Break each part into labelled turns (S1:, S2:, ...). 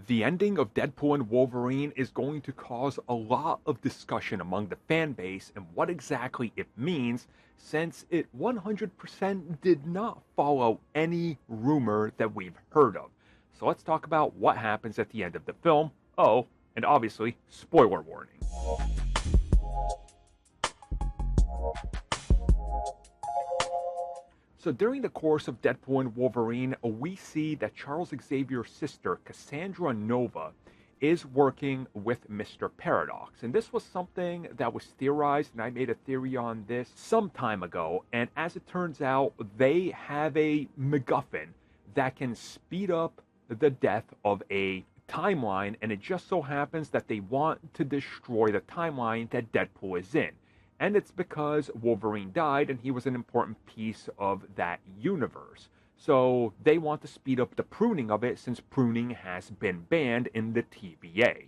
S1: The ending of Deadpool and Wolverine is going to cause a lot of discussion among the fan base and what exactly it means, since it 100% did not follow any rumor that we've heard of. So let's talk about what happens at the end of the film. Oh, and obviously, spoiler warning. So during the course of Deadpool and Wolverine, we see that Charles Xavier's sister, Cassandra Nova, is working with Mr. Paradox. And this was something that was theorized, and I made a theory on this some time ago. And as it turns out, they have a MacGuffin that can speed up the death of a timeline, and it just so happens that they want to destroy the timeline that Deadpool is in. And it's because Wolverine died and he was an important piece of that universe. So they want to speed up the pruning of it, since pruning has been banned in the TVA.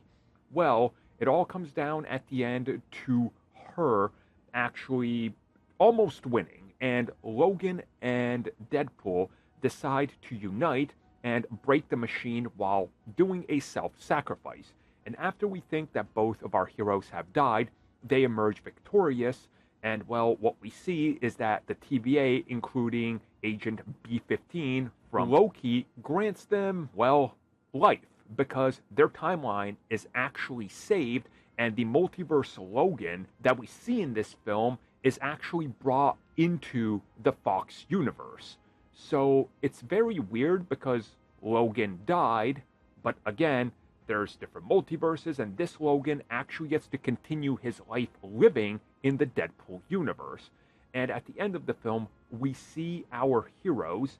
S1: Well, it all comes down at the end to her actually almost winning, and Logan and Deadpool decide to unite and break the machine while doing a self-sacrifice. And after we think that both of our heroes have died, they emerge victorious, and well, what we see is that the TVA, including Agent B-15 from Loki, grants them, well, life, because their timeline is actually saved, and the multiverse Logan that we see in this film is actually brought into the Fox universe. So it's very weird because Logan died, but again, there's different multiverses, and this Logan actually gets to continue his life living in the Deadpool universe. And at the end of the film, we see our heroes,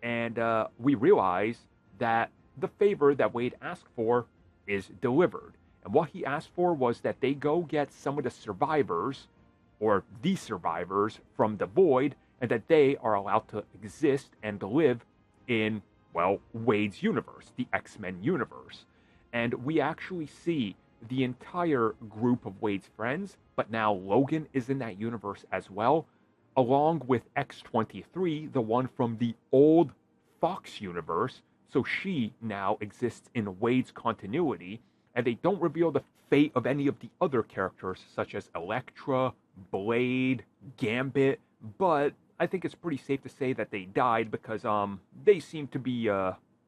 S1: and we realize that the favor that Wade asked for is delivered. And what he asked for was that they go get some of the survivors, or the survivors, from the Void, and that they are allowed to exist and live in, well, Wade's universe, the X-Men universe. And we actually see the entire group of Wade's friends, but now Logan is in that universe as well, along with X-23, the one from the old Fox universe. So she now exists in Wade's continuity, and they don't reveal the fate of any of the other characters, such as Elektra, Blade, Gambit, but I think it's pretty safe to say that they died because they seem to be,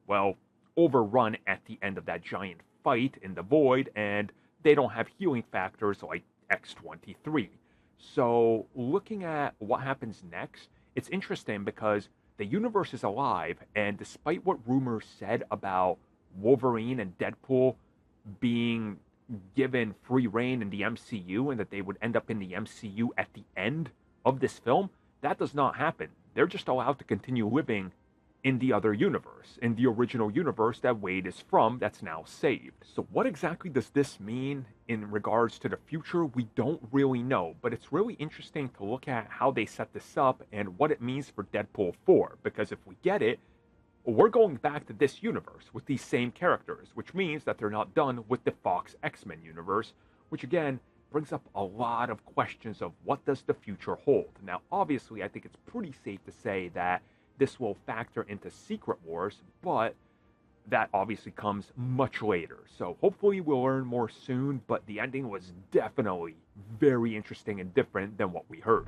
S1: well, overrun at the end of that giant fight in the Void, and they don't have healing factors like X-23. So looking at what happens next, it's interesting because the universe is alive, and despite what rumors said about Wolverine and Deadpool being given free reign in the MCU and that they would end up in the MCU at the end of this film, that does not happen. They're just allowed to continue living in the other universe, in the original universe that Wade is from, that's now saved. So what exactly does this mean in regards to the future? We don't really know, but it's really interesting to look at how they set this up and what it means for Deadpool 4, because if we get it, we're going back to this universe with these same characters, which means that they're not done with the Fox X-Men universe, which again brings up a lot of questions of what does the future hold. Now, obviously, I think it's pretty safe to say that this will factor into Secret Wars, but that obviously comes much later. So hopefully we'll learn more soon, but the ending was definitely very interesting and different than what we heard.